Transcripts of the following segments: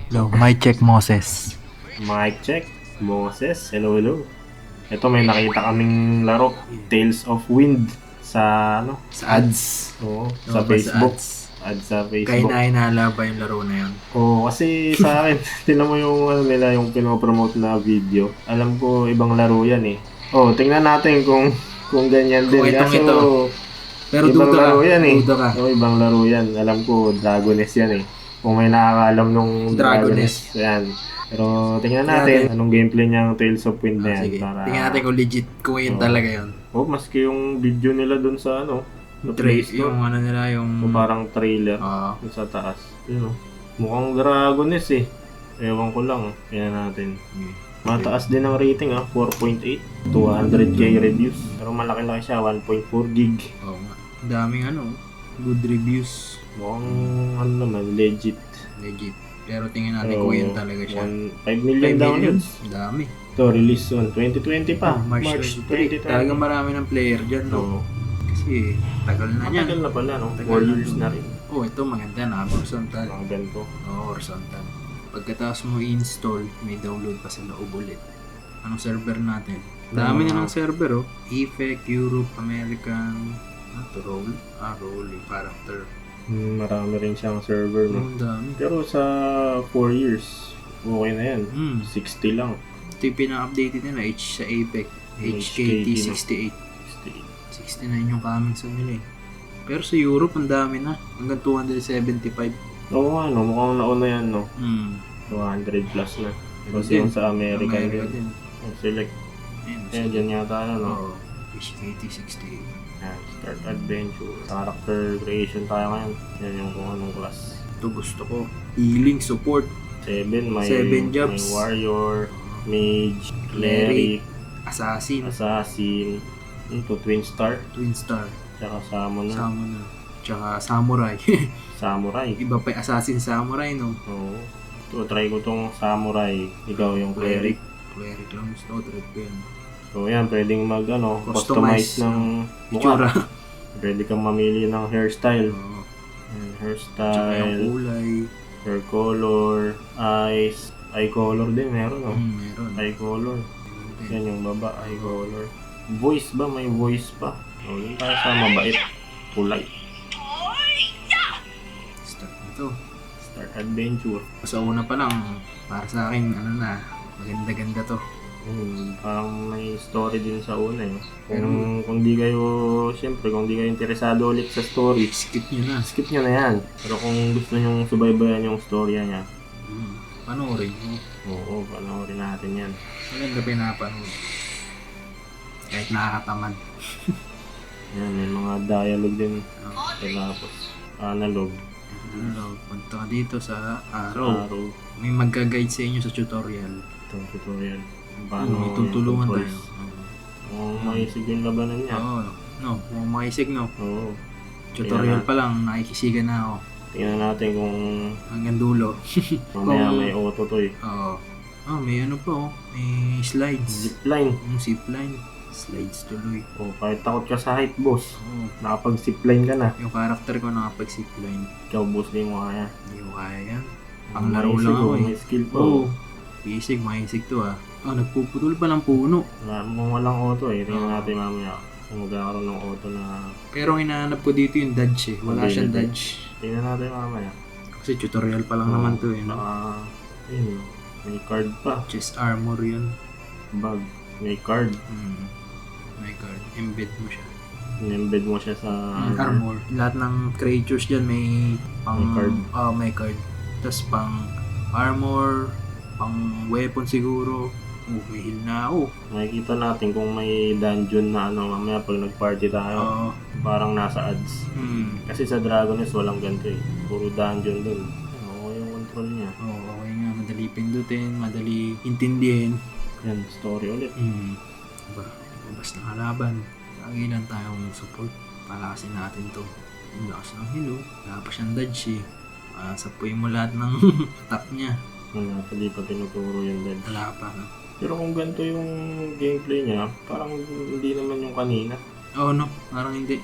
Hello, mic check Moses. Mic check. Moses, hello, hello. Ito may nakita kaming laro, Tales of Wind sa Sa ads. Oo, sa Lumabas Facebook. ads. Ad sa Kaya Facebook. inahinala ba yung laro na yun? Oo, kasi sa akin, tingnan mo yung nila, yung pinopromote na video. Alam ko ibang laro yan eh. Oh, tingnan natin kung ganyan Kung din. itong Kaso ito. Pero ibang duda ka. laro yan eh. Duda ka. Oo, ibang laro yan. Alam ko Dragoness yan eh. Kung may nakakaalam nung Dragoness. Yan. Pero tingnan natin anong gameplay niyang Tales of Wind na yan. Sige. Para... Tingnan natin kung legit. Kung yun Oo. talaga yun. Oh, maski yung video nila dun sa sa Play Store. Yung ano nila, yung... O parang trailer Oo. dun sa taas. Yun mukhang Dragoness eh. Ewan ko lang. Kaya natin. Mataas din ang rating 4.8. 200k reviews. Pero malaki-laki siya. 1.4 gig. Oo nga. Daming good reviews. Mukhang naman, legit. Legit. Pero tingnan natin kung yun talaga siya. 5 million downloads. Dami. Ito, release on 2020 pa. March 23. Talagang marami ng player dyan, no? Oo. Kasi tagal na yan. Matagal na pala, no? Tagal 4 na. years na rin. Oh, ito maganda na. Horizontal. Mga ganito. Horizontal. Pagkatapos mo i-install, may download pa sa loob ulit. Anong server natin? Dami na ng server, oh. Effect, Europe, American, role, character. Marami rin siyang server, no? Ang dami. Pero sa 4 years, okay na yan. 60 lang. Ito yung pinaka-updated nila, sa Apex. HKT 68. 69 yung coming soon nila eh. Pero sa Europe, ang dami na. Hanggang 275. Oo nga, no? Mukhang nauna yan, no? Hmm. 200 plus na. Kasi yung sa American America din. din. Select. Ayun, Dyan yata, no? Oo. HKT 68. Yan, start adventure. Character creation tayo ngayon. Yan yung kung anong class. Ito gusto ko. Healing support. 7, may 7 jobs. may warrior, mage, cleric, Assassin. assassin, ito twin star, Twin Star. tsaka summoner, Summoner. Tsaka Samurai. samurai. Iba pa yung Assassin Samurai, no? Oo. Ito, try ko tong samurai. Ikaw yung cleric. Cleric lang gusto ko. Trip ko yan. So yan, pwedeng customize Customize ng Itsura. mukha. Pwede kang mamili ng hairstyle. Oo. Yan, Tsaka yung hairstyle, kulay. hair color, eyes, eye color din meron, no? Meron. Eye color. Meron din. Yan yung baba, eye color. Voice ba? May voice pa. O, yun tayo sa mabait. Kulay. Start na to. Start adventure. Sa una pa lang, para sa akin, maganda-ganda to. Parang may story din sa una eh. Kung di kayo, syempre, kung di kayo interesado ulit sa story, Skip nyo na. skip nyo na yan. Pero kung gusto nyo subaybayan yung storya niya, Panoorin mo. oo, panoorin natin yan. Maganda pinapanood. Kahit nakakatamad. Yan, may mga dialogue din. Tapos, analog. Punta ka dito sa araw. Araw. May magka-guide sa inyo sa tutorial. Itong tutorial. May tutulungan tayo. Kung maisig yung labanan niya. Oo. No, kung maisig, no. Oo. Tutorial pa lang, nakikisigan na ako. Tingnan natin kung Hanggang dulo. mamaya Kung- may auto to eh. Oo. May ano pa, oh. May slides. Zipline. Yung zipline. Slides tuloy. Oh, kahit takot ka sa height, boss. Oo. Nakapag-zipline ka na. Yung character ko nakapag-zipline. Ikaw, boss, di mo kaya. Hindi ko kaya yan. Panglaro Maisig, lang ako eh. May skill pa. Oo. Basic, maisig to ah. Nagpuputol pa ng puno. Walang auto eh. Tingnan natin mamaya kung magkakaroon ng auto na... Pero ang hinahanap ko dito yung dodge eh. Wala siyang dodge. Tingnan natin mamaya. Kasi tutorial pa lang naman to eh. No? Ayun, may card pa. Chest armor yun. Bag. May card. My god. Embed mo siya. In-embed mo siya sa Armor. Lahat ng creatures dyan may pang... May card. May card. Tapos pang armor, pang weapon siguro. May heal na ako. Makikita natin kung may dungeon na mamaya pag nag-party tayo. Parang nasa ads. Kasi sa Dragoness walang ganito eh. Puro dungeon dun. Okay yung control niya. Okay nga. Madali pindutin, madali intindihin. Yan, story ulit. Labas na kalaban. Lagi lang tayong support. Palakasin natin to. Ang lakas ng hilo. Wala pa siyang dodge eh. Sapuin mo lahat ng top niya. Hindi pa tinuturo yung dead. Wala pa. No? Pero kung ganito yung gameplay niya, parang hindi naman yung kanina. Oh no, parang hindi.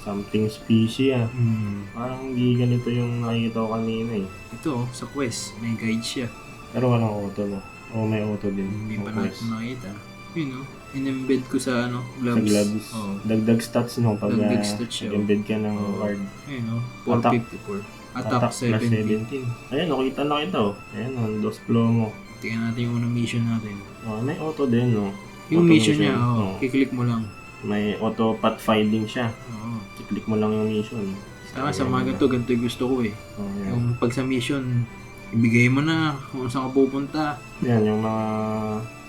Something species ah. Hmm. Parang hindi ganito yung nakikita ko kanina eh. Ito, sa quest, may guide siya. Pero walang auto no? O may auto din. Hindi pa Ang quest. natin nakita. Yun no, in-embed ko sa Sa gloves. gloves. Oo. Dagdag stats no pag Dagdag stats siya, embed ka ng Oo. card. Ayun no, Attack. 454. Attack 17. 17. Ayan, nakita na kita oh. Ayan, ang dos plomo. Tingnan natin yung unang mission natin. Oh, may auto din no. Yung Auto mission niya, Oo. kiklik mo lang. May auto pathfinding siya. Oo. I-click mo lang yung mission. Saka sa mga ganito yung gusto ko eh. Oh, yan. Yung pag sa mission, ibigay mo na kung saan ka pupunta. Yan, yung mga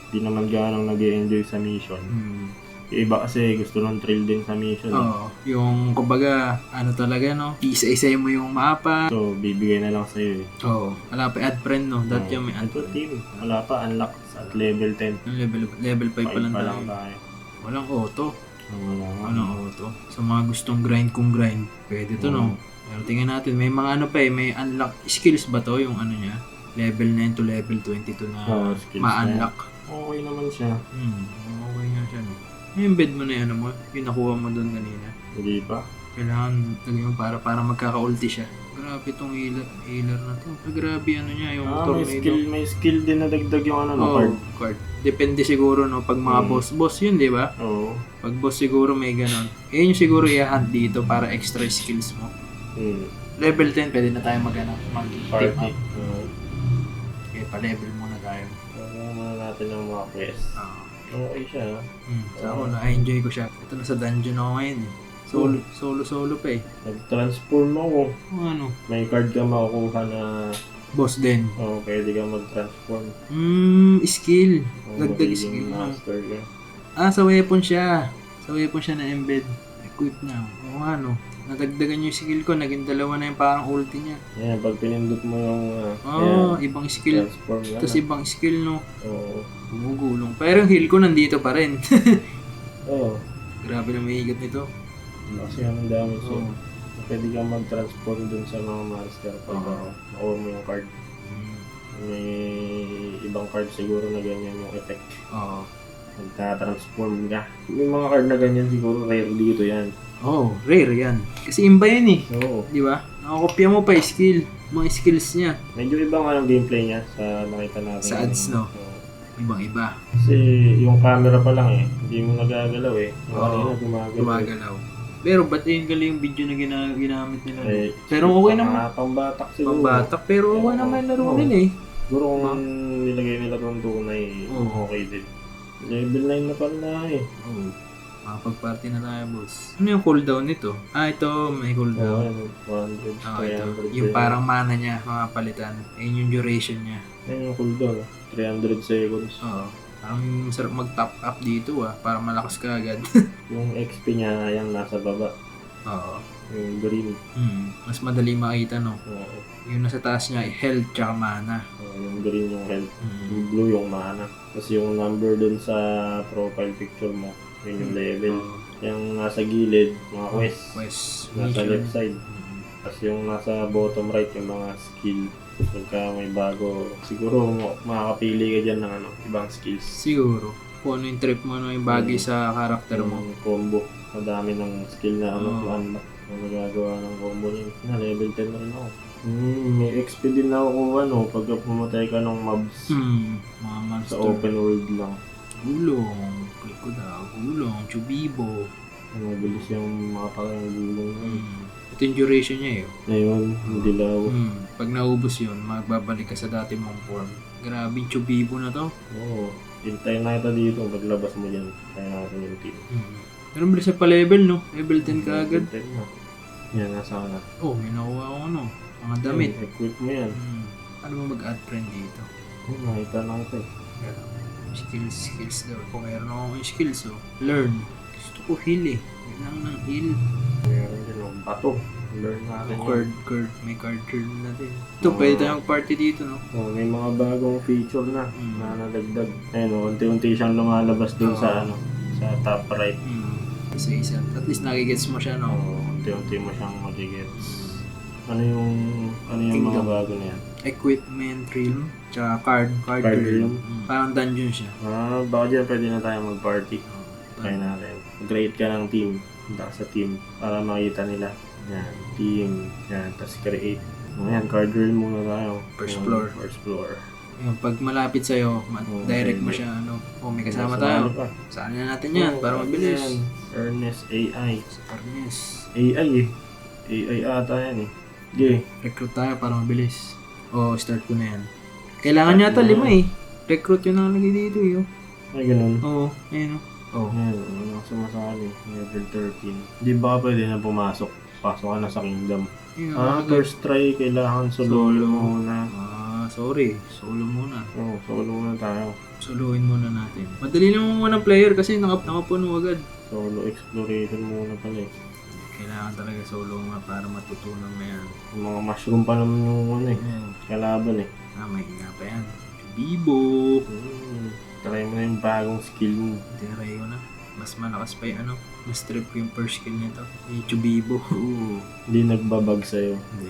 di naman ganong nag-enjoy sa mission. Yung iba kasi gusto ng thrill din sa mission. Oo. Yung kumbaga, ano talaga no, isa-isa mo yung mapa. So, bibigay na lang sa'yo eh. Oo. Wala pa add friend no, dati yung may add Ito friend. team, wala pa, unlock at level 10. Yung level 5 pa lang pa tayo. lang tayo. Walang auto. Wala nga. Walang auto. Sa mga gustong grind kung grind, pwede to no. Pero tingnan natin, may mga ano pa eh, may unlock skills ba to yung ano niya? Level 9 to level 22 na Oo, skills ma-unlock. Okay naman siya. Okay nga siya no. Embed mo na yung ano mo, yung nakuha mo doon kanina. Hindi pa. Kailangan lagyan mo para magkaka-ulti siya. Grabe tong healer na to. Grabe ano niya, yung tornado. May skill din na dagdag yung ano, no, Oh, card. card. Depende siguro no, pag mga boss yun, di ba? Oo. Pag boss siguro may ganon. Yun yung siguro i-hunt dito para extra skills mo. Level 10, pwede na tayo mag-team Party. up. Oo. Okay, pa-level muna tayo. Kaya muna natin ang mga quest. Ah. Okay siya. Sa ako, na-enjoy ko siya. Ito na sa dungeon ako ngayon eh. Solo pa eh. Nag-transform ako. Ano? May card ka makukuha na Boss din. pwede ka mag-transform. Skill. Kung Dagdag magiging skill na. master ka. Sa weapon siya. Sa weapon siya na embed. Equip na. O ano. Nadagdagan yung skill ko. Naging dalawa na yung parang ulti niya. Ayan, pag pinindot mo yung ayan, Ibang skill. transform ka Tapos na. ibang skill no. Oo. Gumugulong. Pero yung heal ko nandito pa rin. Oo. Grabe na may higat nito. Kasi ang damage Oo. yun. Pwede kang mag-transform dun sa mga monster pag makuha mo yung card. May ibang card siguro na ganyan yung effect. Oo. Magka-transform ka. May mga card na ganyan siguro rare dito yan. Rare yan. Kasi imba yan eh. Oo. Di ba? Nakakopya mo pa yung skill. Mga skills niya. Medyo iba nga yung gameplay niya sa nakita natin. Sa ads, no? Oo. Ibang-iba. Kasi yung camera pa lang hindi mo nagagalaw eh. Yung kanina gumagalaw. Gumagalaw. Pero ba't yung galing yung video na ginamit nila? Eh, Pero okay naman. Pambatak siguro. Pambatak. Pero okay naman yung laro nila eh. Siguro kung nilagay nila itong tunay, okay din. Level 9 na pala eh. Makapag-party na tayo, boss. Ano yung cooldown nito? Ito, may cooldown. 100, Ito. 300. Yung parang mana niya, mapapalitan. Ayun yung duration niya. Ayun yung cooldown. 300 seconds. Parang masarap mag-top up dito para malakas ka agad. Yung XP niya, yung nasa baba. Yung green. Mas madali makita, no? Oo. Yung nasa taas niya, health tsaka mana. Yung green yung health. Yung blue yung mana. Tapos yung number dun sa profile picture mo, yun yung level. Yung nasa gilid, mga quest. Nasa left side. Tapos yung nasa bottom right, yung mga skill. Pagka may bago, siguro makakapili ka dyan ng ibang skills. Siguro. Kung ano yung trip mo, ano yung bagay sa karakter mo. Yung combo. Madami ng skill na unlock. Ang nagagawa ng combo niya. Na level 10 na rin ako. May XP din na ako pagka pumatay ka ng mobs. Mga monster. Sa open world lang. Gulong. Click ko daw. Gulong. Chubibo. Mabilis yung makapaka yung gulong na yun. Ito yung duration niya eh. Ngayon, hindi law. Pag naubos yun, magbabalik ka sa dati mong form. Grabe yung chubibo na to. Oo. Hintayin na kita dito. Paglabas mo dyan, tayo natin yung team. Pero bilis pa level, no? Level 10 ka agad. Level 10 na. Yan, nasa ka na. May nakuha ako mga damit. Equip mo yan. Ano mo mag-add friend dito? Nakita na kita eh. Skills daw. Kung meron ako yung skills, learn. Gusto ko heal eh. Kailangan ng heal. Meron din yung bato. Learn natin yun. May card na din. Ito, pwede tayong party dito, no? May mga bagong feature na nadagdag. Ayun, unti-unti siyang lumalabas dun sa sa top right. Isa-isa. At least nakigets mo siya, no? Unti-unti mo siyang magigets. Ano yung mga bago na yan? Equipment realm, tsaka card realm. Parang dungeon siya. Baka dyan pwede na tayo mag-party. Try natin. Create ka ng team. punta ka sa team para makita nila. Yan, team. Yan, tapos create. Ayan, card drill muna tayo. First Yan, floor. First floor. Yung pag malapit sa'yo, direct mo pwede. siya, ano, may kasama Sumali tayo. ka. Saan na natin yan, para mabilis. Yan. Ernest AI. Sa Parnes. AI eh. AI ata yan eh. Okay. Recruit tayo para mabilis. Start ko na yan. Kailangan yata 5 eh. Recruit yun ang lagay dito eh. Ay, ganun. Oo, ayun oh. Ayan, ano sumasali. Level 13. Di ba pwede na pumasok? Pasok ka na sa kingdom. First try, kailangan solo muna. Sorry. Solo muna. Oo, solo muna tayo. Soloin muna natin. Madali lang muna ng player kasi nakapuno agad. Solo exploration muna pala eh. Kailangan talaga solo muna para matutunan mo yan. Yung mga mushroom pa naman yung ano eh. Kalaban eh. May hinga pa yan. Bibo! Try mo na yung bagong skill mo. Try ko na. Mas malakas pa yung ano. Mas trip ko yung first skill nito. Yung Chubibo. Hindi nagbabag sa'yo. Hindi.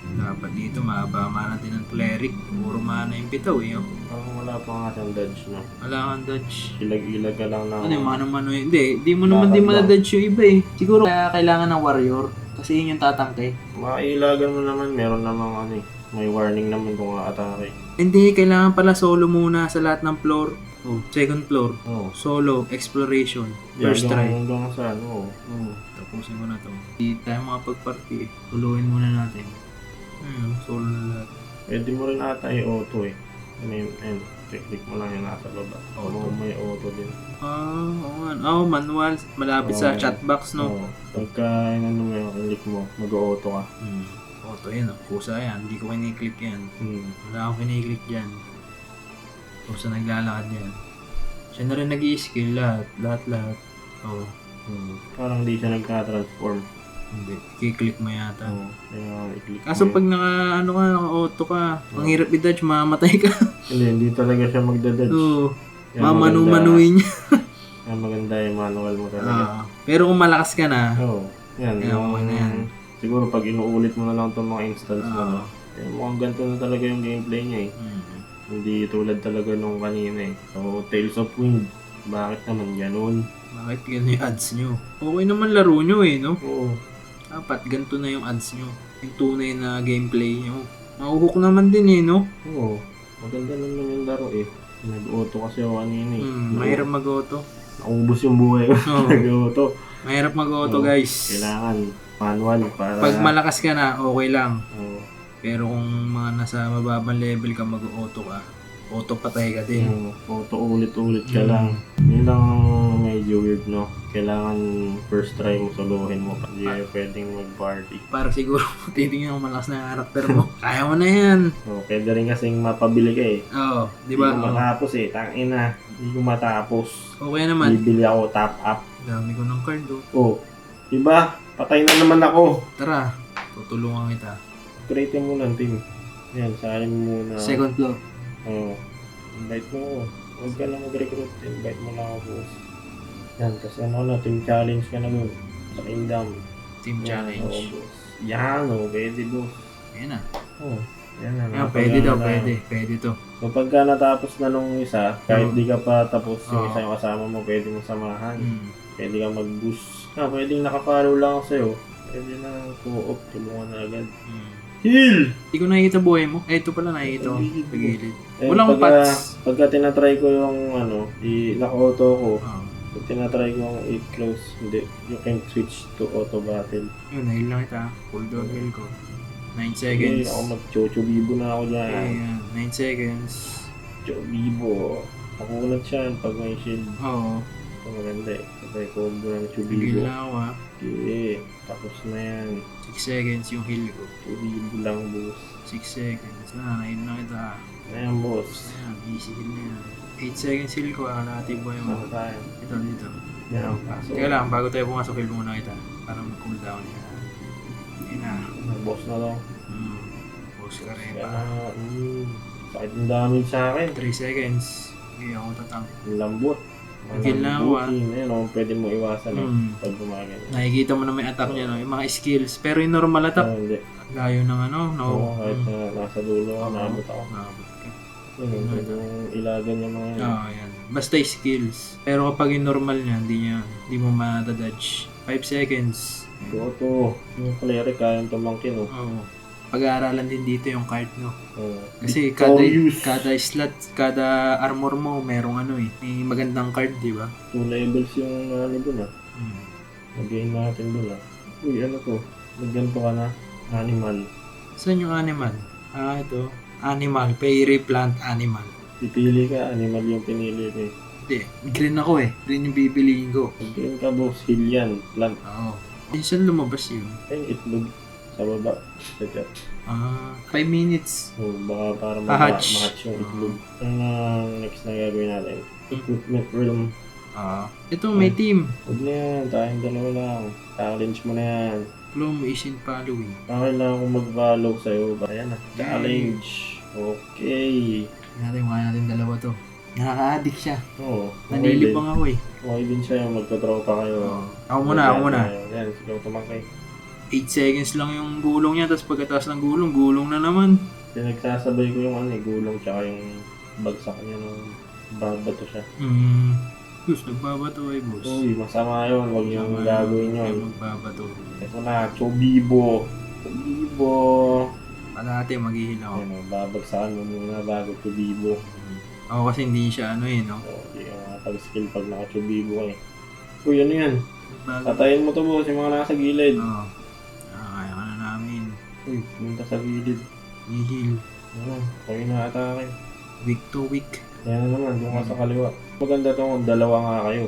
Dapat dito mababa natin ng cleric. Puro mana yung bitaw eh. Parang wala pa nga siyang dodge no. Wala kang dodge. Ilag-ilag ka lang na. Ano yung mano-mano yun? Hindi mo naman di madadodge yung iba eh. Siguro kaya kailangan ng warrior. Kasi yun yung tatangke. Mailagan mo naman, meron namang ano eh. May warning naman kung atake. Hindi, kailangan pala solo muna sa lahat ng floor. Second floor. Solo, exploration. First try. Hanggang sa ano. Tapusin mo na to. Hindi tayo makapag-party eh. Tuluin muna natin. Solo na lahat. Pwede mo rin ata i-auto eh. Click mo lang yung nasa baba. Auto. May auto din. Oo nga. Manual. Malapit sa chatbox, no? Pagka inano mo yung click mo, mag-auto ka. Auto yan, kusa yan. Hindi ko kiniklik yan. Wala akong kiniklik dyan. Kusa naglalakad yan. Siya na rin nag-i-skill lahat. Parang di siya nagka-transform. Hindi. Kiklik mo yata. Kaya i-click Kaso mo pag naka-auto ka, ang hirap i-dodge, mamatay ka. hindi talaga siya magdadodge. Oo. Kaya Mamanu-manuin niya. Kaya maganda yung manual mo talaga. Pero kung malakas ka na, Yan. okay na yan. Siguro pag inuulit mo na lang itong mga instance na mukhang ganito na talaga yung gameplay niya eh. Hindi tulad talaga nung kanina eh. So, Tales of Wind. Bakit naman ganun? Bakit ganun yung ads nyo? Okay naman laro nyo eh, no? Oo. Dapat ganito na yung ads nyo. Yung tunay na gameplay nyo. Mahuhook naman din eh, no? Oo. Maganda naman yung laro eh. Nag-auto kasi ako kanina eh. Mahirap mag-auto. Naubos yung buhay ko. Nag-auto. Mahirap mag-auto guys. Kailangan manual para... Pag malakas ka na, okay lang. Oo. Pero kung mga nasa mababang level ka, mag-auto ka. Auto patay ka din. Auto ulit-ulit ka lang. Yun lang medyo weird no. Kailangan first try mo, solohin mo. Hindi pwedeng mag-party. Para siguro titingnan mo malakas na karakter mo. Kaya mo na yan. Pwede rin kasing mapabili ka eh. Oo, di ba? Hindi ko matapos eh. Tangina. Hindi ko matapos. Okay naman. Bibili ako top up. Dami ko ng card oh. Diba? Patay na naman ako. Tara, tutulungan kita. Create mo lang team. Yan, saan mo muna. Second floor. Invite mo ako. Huwag ka na mag-recruit. Invite mo lang ako boss. Yan, tapos team challenge ka na dun. Sa kingdom. Team challenge. Boss. Yan, pwede boss. Yan na. Yan na. Yan, pwede daw, pwede to. So pagka natapos na nung isa, kahit di ka pa tapos yung isa yung kasama mo, pwede mo samahan. Pwede ka mag-boost. Pwedeng nakafollow lang ako sa'yo. Pwede na co-op, tulungan na agad. Heal! Hindi ko nakikita buhay mo. Ito pala nakikita ko. Pagilid. Eh, Walang pots. Pagka tinatry ko yung naka-auto ko, pag tinatry ko yung 8 close, hindi, you can switch to auto battle. Yun, nahil lang kita. Cool down heal ko. 9 Hindi, seconds. ako mag-chocho-bibo na ako dyan. Ayan, 9 seconds. Chocho-bibo. Makunat siya pag may shield. Oo. Ito maganda eh. Sabay combo ng Pagil chocho-bibo. na ako ha. Okay, tapos na yan. 6 seconds yung heal ko. Chocho-bibo lang boss. 6 seconds. Nahil lang kita. Ayan boss. Ayan, easy heal na yan. 8 seconds heal ko ha. Natin buhay mo. Saan tayo? Dito. Yan, pasok. Teka lang, bago tayo pumasok, heal muna kita. Para mag-cool down yan. Ayan na. Boss na lang. Boss ka rin Kaya pa. sakit ng damage sa akin. 3 seconds. Hindi ako tatang. Lambot. Nagil na ako, ah. Ayan, pwede mo iwasan pag gumagan. Nakikita mo na may attack niya, no? Yung mga skills. Pero yung normal attack, Hindi. layo ng ano, no? Oo, kahit na nasa dulo ako, naabot ako. Nakabot ka. Yun, pwede mong ilagan yung mga yan. Oo, yan. Basta yung skills. Pero kapag yung normal niya, hindi mo ma-dodge. 5 seconds. Ito. Yung cleric kayang tumangkin, oh. Oo. Pag-aaralan din dito yung card, no? Oh. Kasi Victorious. kada slot, kada armor mo, merong ano eh. May magandang card, di ba? 2 levels yung ano dun, ah. Hmm. Lagay natin dun, ah. Uy, ano to? Nagganto ka na. Animal. Saan yung animal? Ito. Animal. Fairy plant animal. Pipili ka, animal yung pinili ko, eh. Hindi. Green ako eh. Green yung pipiliin ko. Pagkain ka, boss. Hillian. Plant. Oo. Minsan lumabas yun. Ay, itlog. Sa baba. Teka. 5 minutes. Oh, baka para Hatch. ma-hatch yung itlog. Ano ang next na gagawin natin? Equipment room. Ito may team. Huwag na yan. Tayong dalawa lang. Challenge mo na yan. Plum is in following. Kailangan kong mag-follow sa'yo. Ayan na. Challenge. Okay. Natin dalawa to. Nakaka-addict siya. Oo. Nanilibang ako eh. Okay din siya yung magka-tropa kayo. Ako muna. Yan, sigaw tumangkay. 8 seconds lang yung gulong niya, tapos pagkatapos ng gulong na naman. Pinagsasabay ko yung gulong tsaka yung bagsak niya nung babato siya. Gusto, nagbabato eh, boss. Uy, masama yun. Huwag yung gagawin yun. Magbabato. Ito na, Chobibo. Chobibo. Parati maghihilaw. Ano, babagsakan mo muna bago Chobibo. Ako kasi hindi siya ano eh, no? So, hindi ka pag-skill pag naka-Chobibo eh. Uy, ano yan? Bago. Patayin mo to, boss, yung mga nasa gilid. Oo. Kaya ka na namin. Uy, punta sa gilid. Hihil. Ano, kayo na atake. Week to week. Yan na naman, doon ka sa kaliwa. Maganda to kung dalawa nga kayo.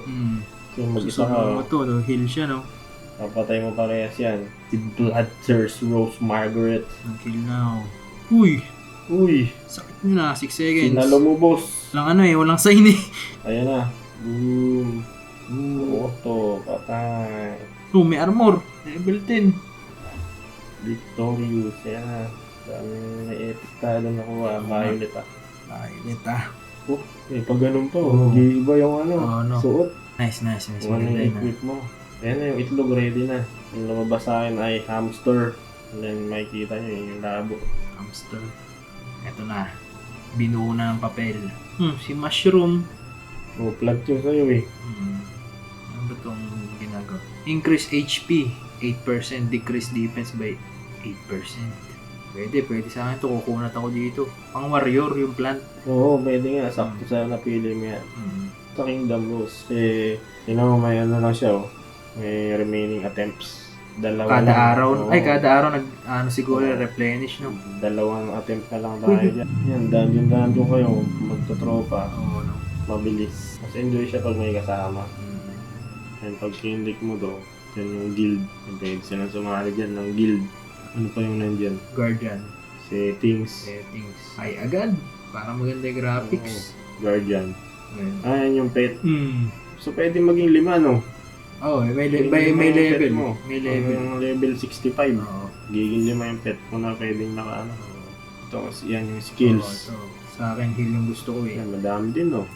Kasi mag-isa Susunod mo ka, to, no? Heal siya, no? papatay mo parehas yan. Si Bloodthirst Rose Margaret. Nag-heal now. Uy! Uy, Sakit nyo na, 6 seconds. sinalo mo, boss. Walang ano eh, walang sign eh. Ayan na. Boom. Auto, patay. Oh, may armor. Level 10. Victorious. Ayan na. Daming na-epic talo nakuha. Violet ah. Violet ah. Oh, pag ganun pa. Oo. Mag-iiba yung ano. ano. Suot. Nice. Mas Kung ano maganda yung yun ah. equip mo. Ayan na yung itlog ready na. Yung lumabas sa akin ay hamster. And then makikita nyo yung labo. Hamster. Eto na. Binuo na ng papel. Si Mushroom. Oh, plug yun sa'yo eh. Ano ba itong ginagawa? Increase HP. 8%. Decrease defense by 8%. Pwede sa akin ito. Kukunat ako dito. Pang warrior yung plant. Oo, pwede nga. Sakto sa napili mo yan. Sa Kingdom Boss. May ano lang siya oh. May remaining attempts. Dalawa Kada lang. araw. Oo. Ay, kada araw siguro replenish, no? Dalawang attempt na lang tayo dyan. Yan, dungeon kayo. Magtotropa. Oo, no? Mabilis. Mas enjoy siya pag may kasama. And pag kinlik mo do, yan yung guild. Pwede silang sumali dyan ng guild. Ano pa yung nandyan? Guardian. Settings. Settings. Ay, agad. Para maganda yung graphics. Guardian. Ayun. Yan yung pet. So pwede maging 5 no? Oh, may Pwede may lima yung pet level. mo. May level. Yung level 65. Oo. Giging 5 yung pet mo na pwedeng naka ano. Ito, yan yung Oo, skills. ito. Sa akin, heal yung gusto ko eh. Yan, madami din no?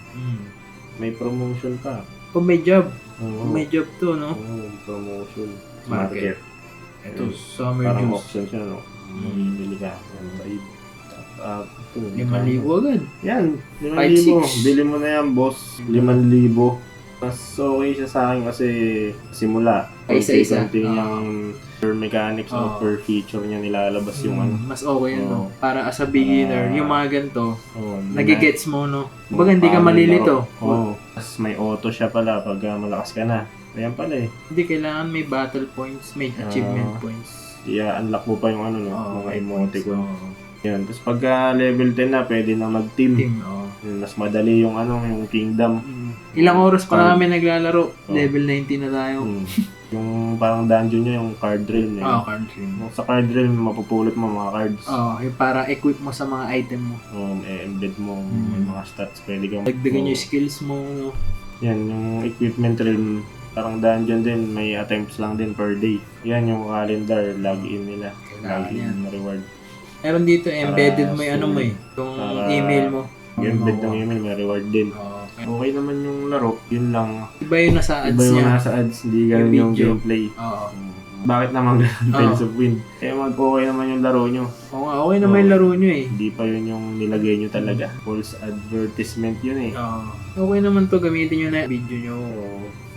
May promotion pa. Oh, may job. Oo. May job to, no? Oo, promotion. Market. Market. Ito, Ayun. summer Parang juice. option siya no? Mamimili ka. Yan, trade. Top up. 5,000 agad. Yan, 5,600. 5,000. Bili mo na yan, boss. 5,000. Mas okay siya sa akin kasi simula. Isa-isa. Konti yung per mechanics o per feature niya nilalabas yung ano. Mas okay yun, no? Oo. Para as a beginner, yung mga ganito, Oh, nagigets mo, no? Baga hindi ka malilito. Oo. Tapos may auto siya pala pag malakas ka na. Ayan pala eh. Hindi kailangan may battle points, may achievement points. I-unlock mo pa yung ano, no? Oo, mga may emoticon. points, oo. Yan. Tapos pagka level 10 na, pwede na mag-team. Team, oo. Mas madali yung ano, yung kingdom. Ilang oras pa Card. kami naglalaro? Oh. Level 19 na tayo. Yung parang dungeon niya, yung card realm. Card game. Sa card realm, mapupulot mo mga cards. Yung para equip mo sa mga item mo. Embed mo, may mga stats, pwede kang... Dagdagan yung skills mo. Yan, yung equipment realm, parang dungeon din, may attempts lang din per day. Yan yung calendar, login nila. Kailangan yan. Login reward. Meron dito, embedded mo yung ano mo eh. Yung para- email mo. Embed ng email, may reward din. Okay naman yung laro, yun lang. Iba yung nasa ads Iba yung niya. nasa ads, hindi ganun Yung yung video. gameplay. Oo. Bakit naman ganun Oo. Tales of Wind? Kaya mag-okay naman yung laro nyo. Oo nga, okay naman yung laro nyo eh. Hindi pa yun yung nilagay nyo talaga. False advertisement yun eh. Oo. Okay naman to, gamitin nyo na video nyo. So,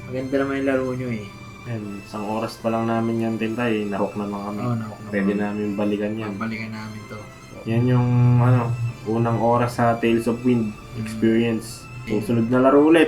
Maganda naman yung laro nyo eh. And isang oras pa lang namin yan din tayo, nahook naman kami. Oo, naku. Pwede namin balikan yan. Babalikan namin to. Yan yung unang oras sa Tales of Wind experience. Susunod na laro ulit.